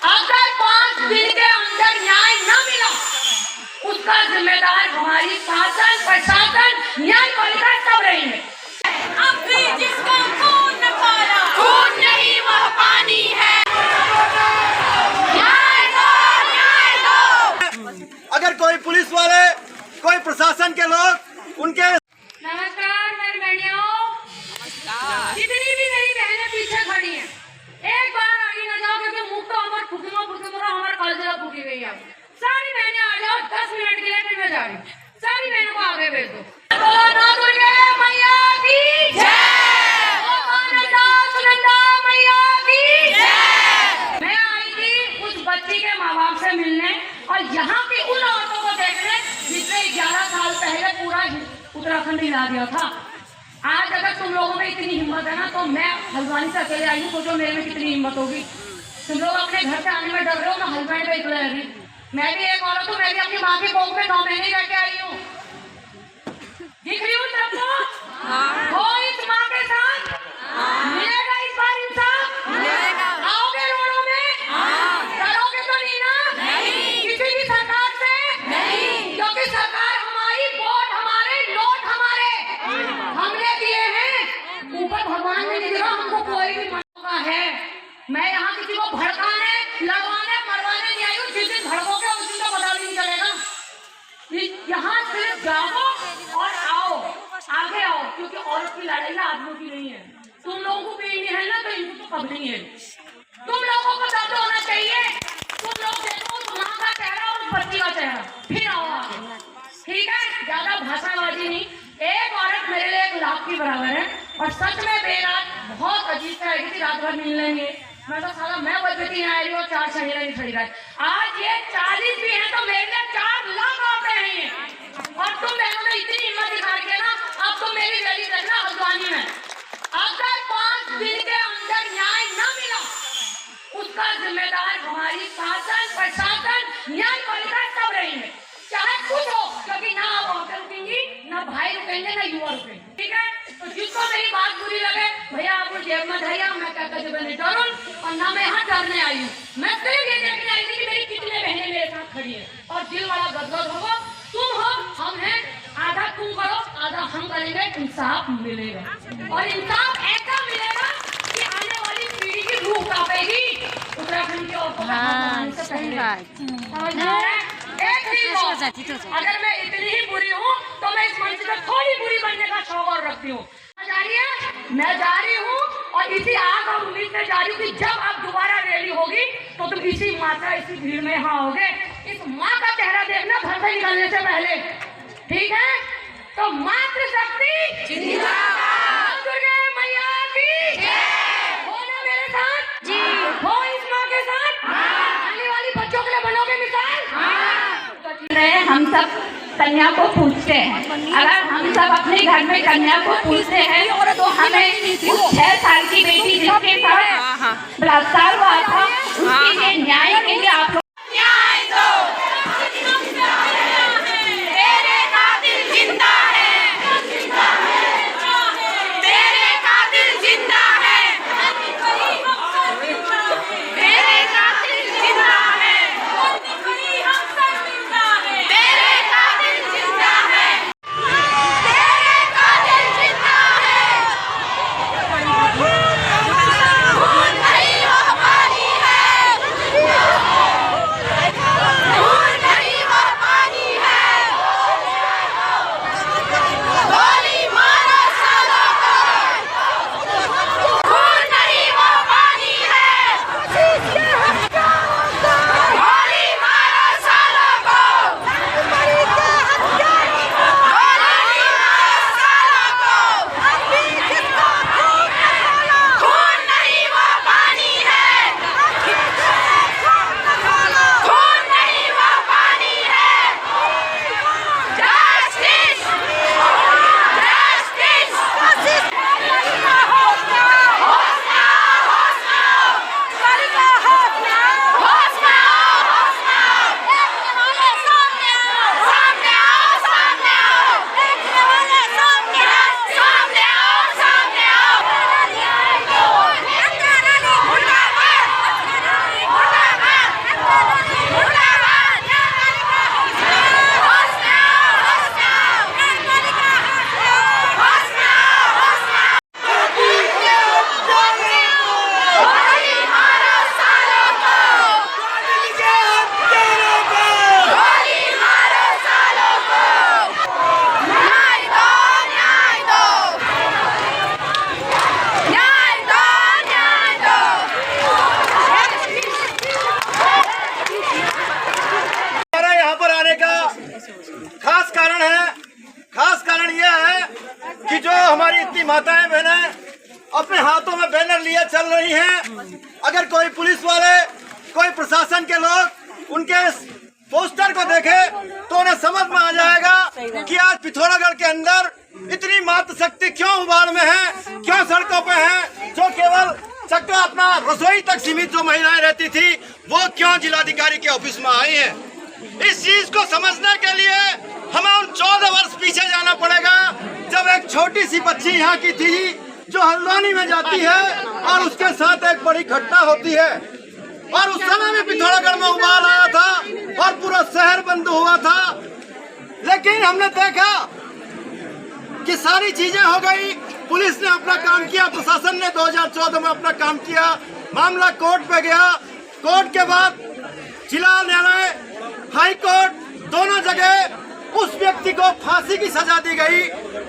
अगर 5 दिन के अंदर न्याय न मिला, उसका जिम्मेदार हमारी शासन, प्रशासन, न्यायपालिका सब रहेंगे। अब भी जिसको खून न पाला, खून नहीं वह पानी है। न्याय दो, न्याय दो। अगर कोई पुलिस वाले, कोई प्रशासन के लोग उनके नमस्कार मेरी बहनियों, जितनी भी मेरी बहनें पीछे खड़ी हैं, एक बार आगे न जाओ क्योंकि मुख तो हमारे फुकूमा हमारे कलजला फूकी गई है। सारी बहनें आ जाओ 10 मिनट के लिए, फिर मैं जा रही हूँ। सारी बहनों को आगे भेज दो। बोलो ना दुर्गे मैया की जय, सुनंदा मैया की जय। मैं आई थी उस बच्ची के माँ बाप से मिलने और यहाँ की उन औरतों को देखने जिसने 11 साल पहले पूरा उत्तराखंड हिला दिया था। आज अगर तुम लोगों में इतनी हिम्मत है ना, तो मैं हल्द्वानी से अकेले आई हूँ, सोचो मेरे में कितनी हिम्मत होगी। तुम लोग अपने घर से आने में डर रहे हो, मैं हस्बैंड पे इतना रही। मैं भी एक औरत हूँ, मैं भी अपनी माँ की कोख में 9 महीने रह के आई हूँ। दिख रही हूँ सबको? हो इस माँ के साथ मिलेगा इस बार इंसाफ? आओगे रोडों में? डरोगे तो नहीं ना? किसी भी सरकार से? क्योंकि सरकार हमारी, वोट हमारे, नोट हमारे, हमने दिए हैं। ऊपर भगवान ने नहीं दिया, हमको कोई भी मौका है। मैं यहाँ किसी को भड़काने, लगवाने, मरवाने नहीं आई हूँ। जिस दिन भड़कोगे उस दिन तो पता भी नहीं चलेगा। यहाँ सिर्फ जाओ और आओ, आगे आओ, क्योंकि औरत की लड़ाई ना आदमियों की नहीं है। तुम लोगों को भी नहीं है ना, तो इनको तो कब नहीं है। तुम लोगों को दर्द होना चाहिए। तुम लोग देखो उस माँ का चेहरा और उस बच्ची का चेहरा, फिर आओ आगे। ठीक है, ज्यादा भाषाबाजी नहीं। एक औरत मेरे लिए 1 लाख की बराबर है। और सच में बेरात बहुत अजीब से आई थी, रात भर मिल लेंगे। मैं तो साला मैं बजती आई रही हूँ, 4 शरीर नहीं खड़ी गए। आज ये 40 भी है तो मेरे लिए 4 लाख आते हैं। और तुम बहनों ने इतनी हिम्मत दिखा के ना, अब तो मेरी रैली देखना हल्द्वानी में। अगर 5 दिन के अंदर न्याय न मिला, उसका जिम्मेदार हमारी शासन, प्रशासन, न्यायपालिका सब रहेंगे। चाहे कुछ हो, क्योंकि ना आप औरतें रुकेंगी, ना भाई रुकेंगे, ना युवा रुकेंगे। ठीक है, तो जिसको मेरी बात बुरी लगे, भैया आपको जेब में धैर्य, मैं कहता जब नहीं डरूं और ना मैं यहाँ डरने आई हूँ। मैं सिर्फ ये देखने आई थी कि मेरी कितने बहनें मेरे साथ खड़ी है और दिल वाला गदगद होगा। तुम हो, हम हैं, आधा तुम करो, आधा हम करेंगे, इंसाफ मिलेगा। और इंसाफ ऐसा मिलेगा कि आने वाली पीढ़ी की रूह कांपेगी। उत्तराखंड की औरतों का सही बात समझ रहे हैं? एक चीज हो, अगर मैं इतनी ही बुरी हूँ तो मैं इस मंच में थोड़ी बुरी बनने का शौक और रखती हूँ। मैं जा रही हूँ और इसी आग और उम्मीद से जा रही हूँ कि जब अब दोबारा रैली होगी तो तुम इसी माता, इसी भीड़ में यहाँ होगे। इस माँ का चेहरा देखना घर से निकलने से पहले, ठीक है? तो मातृशक्ति जिंदाबाद, दुर्गे मैया की जय। हो ना मेरे साथ जी, हो इस माँ के साथ, आने वाली बच्चों के लिए बनोगे मिसाल। हम सब कन्या को पूछते हैं, अगर हम सब अपने घर में कन्या को पूछते हैं तो हमें 6 साल की बेटी जिसके साथ बलात्कार हुआ था, उसके लिए न्याय के लिए आप न्याय दो। तेरे कातिल जिंदा है, तेरे कातिल जिंदा है, तेरे कातिल जिंदा है, तेरे कातिल जिंदा है, तेरे कातिल जिंदा है। खून नहीं वो पानी है। माताएं बहनें अपने हाथों में बैनर लिए चल रही हैं। अगर कोई पुलिस वाले, कोई प्रशासन के लोग उनके इस पोस्टर को देखे तो उन्हें समझ में आ जाएगा कि आज पिथौरागढ़ के अंदर इतनी मातृशक्ति क्यों उबाड़ में है, क्यों सड़कों पे है, जो केवल चक्का अपना रसोई तक सीमित जो महिलाएं रहती थी वो क्यों जिलाधिकारी के ऑफिस में आई है। इस चीज को समझने के लिए हमें उन 14 वर्ष पीछे जाना पड़ेगा, जब एक छोटी सी बच्ची यहाँ की थी जो हल्द्वानी में जाती है और उसके साथ एक बड़ी घटना होती है। और उस समय भी पिथौरागढ़ में उबाल आया था और पूरा शहर बंद हुआ था, लेकिन हमने देखा कि सारी चीजें हो गई। पुलिस ने अपना काम किया, प्रशासन ने 2014 में अपना काम किया, मामला कोर्ट पे गया। कोर्ट के बाद जिला न्यायालय, हाई कोर्ट, दोनों जगह उस व्यक्ति को फांसी की सजा दी गई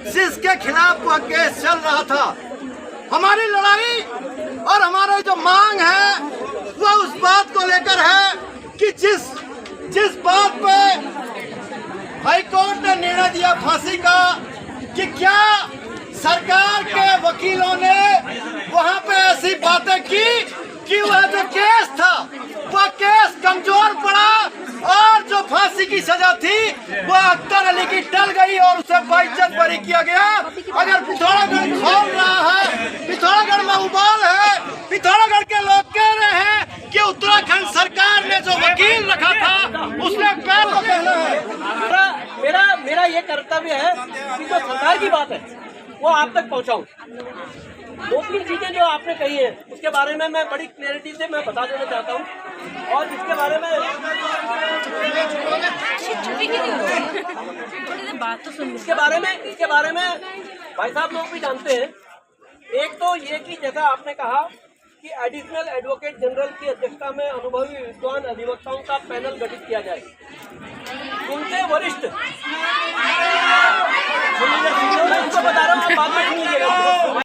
जिसके खिलाफ वह केस चल रहा था। हमारी लड़ाई और हमारा जो मांग है वह उस बात को लेकर है कि जिस बात पे हाई कोर्ट ने निर्णय दिया फांसी का, कि क्या सरकार के वकीलों ने वहां पे ऐसी बातें की कि वह जो केस था वह केस कमजोर पड़ा और जो फांसी की सजा थी वह अख्तर अली की टल गई और उसे बाइज्जत बरी किया गया। अगर पिथौरागढ़ खोल रहा है, पिथौरागढ़ में उबाल है, पिथौरागढ़ के लोग कह रहे हैं कि उत्तराखंड सरकार ने जो वकील रखा था उसने पैर को पहना है। मेरा ये कर्तव्य है कि जो सरकार की बात है वो आप तक पहुंचाऊं। दो तीन चीजें जो आपने कही है उसके बारे में मैं बड़ी क्लैरिटी से मैं बता देना चाहता हूं और इसके बारे में इसके बारे में भाई साहब लोग भी जानते हैं। एक तो ये कि जैसा आपने कहा कि एडिशनल एडवोकेट जनरल की अध्यक्षता में अनुभवी विद्वान अधिवक्ताओं का पैनल गठित किया जाए। उनसे वरिष्ठ मैं इसको बता रहा हूँ, आप बात नहीं कीजिएगा।